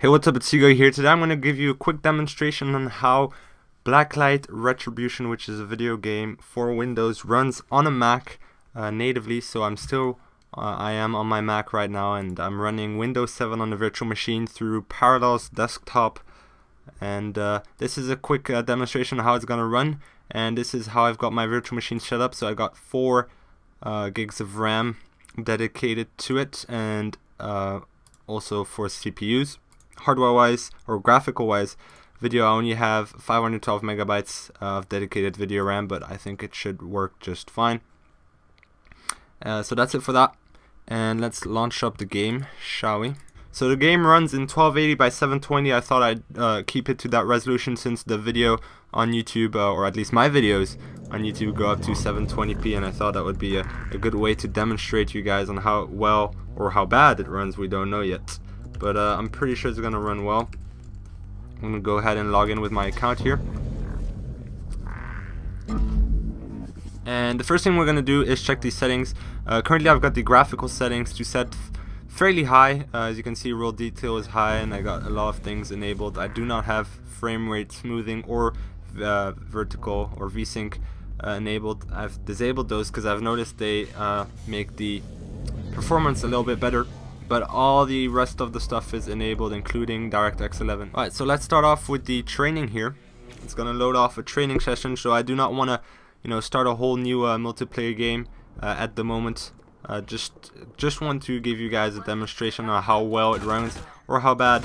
Hey, what's up, it's SKYPE here. Today I'm going to give you a quick demonstration on how Blacklight Retribution, which is a video game for Windows, runs on a Mac natively. So I am on my Mac right now, and I'm running Windows 7 on the virtual machine through Parallels Desktop. And this is a quick demonstration of how it's going to run, and this is how I've got my virtual machine set up. So I got 4 gigs of RAM dedicated to it, and also 4 CPUs. Hardware wise or graphical wise, video, I only have 512 megabytes of dedicated video RAM, but I think it should work just fine. So that's it for that, and let's launch up the game, shall we? So the game runs in 1280 by 720. I thought I'd keep it to that resolution since the video on YouTube, or at least my videos on YouTube, go up to 720p, and I thought that would be a good way to demonstrate to you guys on how well or how bad it runs. We don't know yet, but I'm pretty sure it's gonna run well. I'm gonna go ahead and log in with my account here, and the first thing we're gonna do is check these settings. Currently I've got the graphical settings to set fairly high. As you can see, raw detail is high, and I got a lot of things enabled. I do not have frame rate smoothing or vertical or VSync enabled. I've disabled those because I've noticed they make the performance a little bit better, but all the rest of the stuff is enabled, including DirectX 11. Alright, so let's start off with the training here. It's gonna load off a training session, so I do not want to start a whole new multiplayer game at the moment. Just want to give you guys a demonstration on how well it runs or how bad.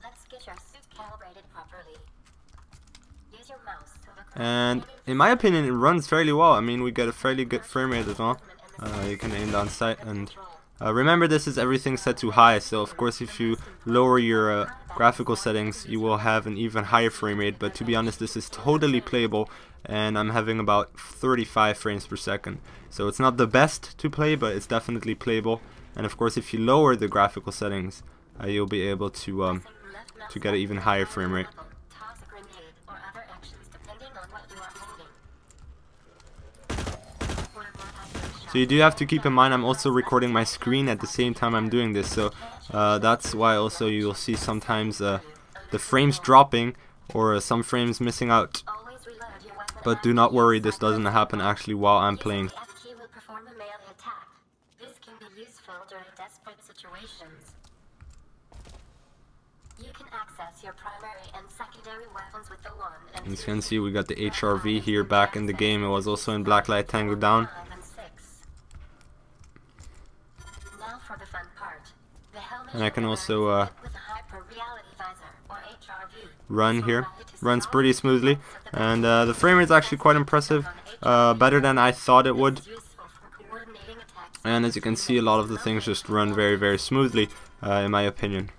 Let's get your suit calibrated properly. Use your mouse to look. And in my opinion, it runs fairly well. I mean, we get a fairly good frame rate as well. You can aim down sight, and remember, this is everything set to high, so of course if you lower your graphical settings, you will have an even higher frame rate. But to be honest, this is totally playable, and I'm having about 35 frames per second. So it's not the best to play, but it's definitely playable. And of course, if you lower the graphical settings, you'll be able to get an even higher frame rate. So you do have to keep in mind, I'm also recording my screen at the same time I'm doing this, so that's why also you'll see sometimes the frames dropping or some frames missing out. But do not worry, this doesn't happen actually while I'm playing. As you can see, we got the HRV here back in the game. It was also in Blacklight Tango Down. And I can also run here. Runs pretty smoothly, and the frame rate is actually quite impressive, better than I thought it would. And as you can see, a lot of the things just run very smoothly, in my opinion.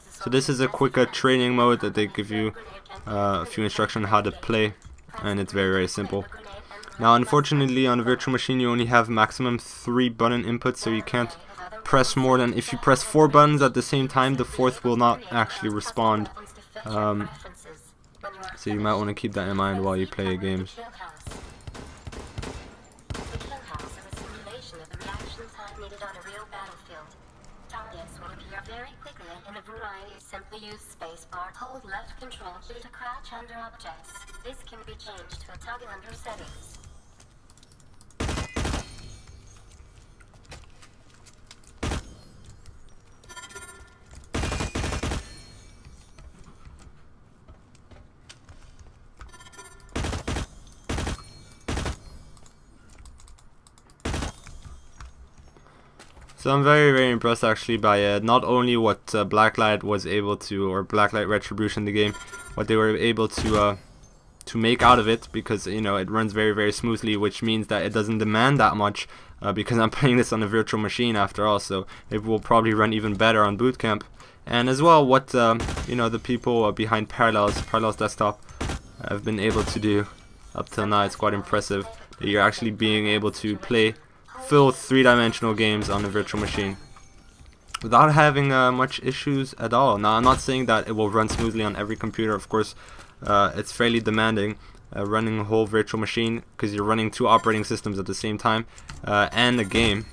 So this is a quicker training mode that they give you a few instructions on how to play, and it's very simple. Now, unfortunately, on a virtual machine you only have maximum 3 button inputs, so you can't press more than, if you press 4 buttons at the same time, the 4th will not actually respond. So you might want to keep that in mind while you play your games. Simply use spacebar. Hold left control key to crouch under objects. This can be changed to a toggle under settings. So I'm very impressed actually by not only what Blacklight was able to, or Blacklight Retribution, the game, what they were able to make out of it, because it runs very smoothly, which means that it doesn't demand that much, because I'm playing this on a virtual machine after all, so it will probably run even better on boot camp. And as well, what the people behind Parallels Desktop have been able to do up till now, it's quite impressive that you're actually being able to play full 3-dimensional games on a virtual machine without having much issues at all. Now, I'm not saying that it will run smoothly on every computer. Of course, it's fairly demanding running a whole virtual machine, because you're running 2 operating systems at the same time and a game.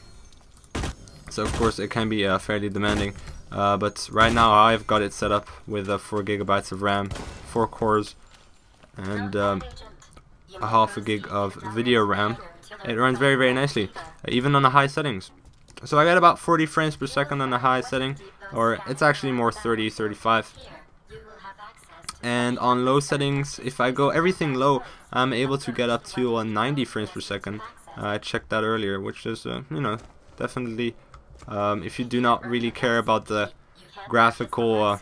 So of course it can be fairly demanding. but right now I've got it set up with 4 GB of RAM, 4 cores, and a half a gig of video RAM. It runs very, very nicely, even on the high settings. So I got about 40 frames per second on the high setting, or it's actually more 30, 35. And on low settings, if I go everything low, I'm able to get up to 90 frames per second. I checked that earlier, which is, you know, definitely, if you do not really care about the graphical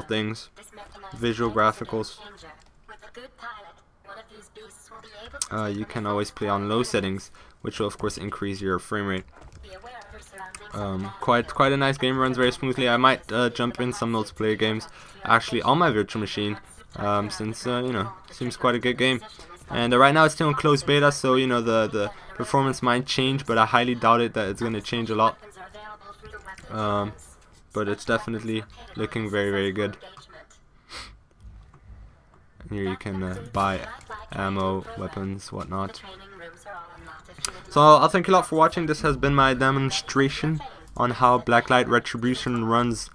things, visual graphicals, you can always play on low settings, which will of course increase your frame rate. Quite a nice game, runs very smoothly. I might jump in some multiplayer games actually on my virtual machine, since you know, seems quite a good game. And right now it's still in closed beta, so you know the performance might change, but I highly doubt it that it's going to change a lot. But it's definitely looking very, very good. Here you can buy ammo, weapons, whatnot. So I'll thank you a lot for watching. This has been my demonstration on how Blacklight Retribution runs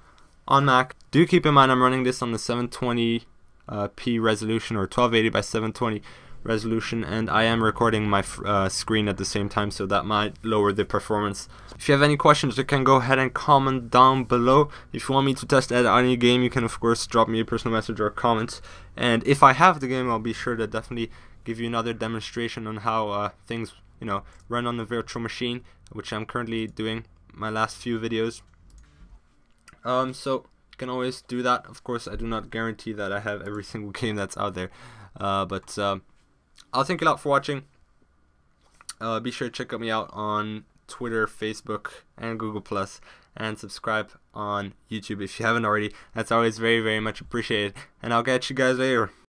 on Mac. Do keep in mind I'm running this on the 720p resolution, or 1280 by 720 resolution, and I am recording my screen at the same time, so that might lower the performance. If you have any questions, you can go ahead and comment down below. If you want me to test any game, you can of course drop me a personal message or a comment, and if I have the game, I'll be sure to definitely give you another demonstration on how things, you know, run on the virtual machine, which I'm currently doing my last few videos. So you can always do that. Of course, I do not guarantee that I have every single game that's out there, but I'll thank you a lot for watching. Be sure to check me out on Twitter, Facebook, and Google+, and subscribe on YouTube if you haven't already. That's always very, very much appreciated, and I'll catch you guys later.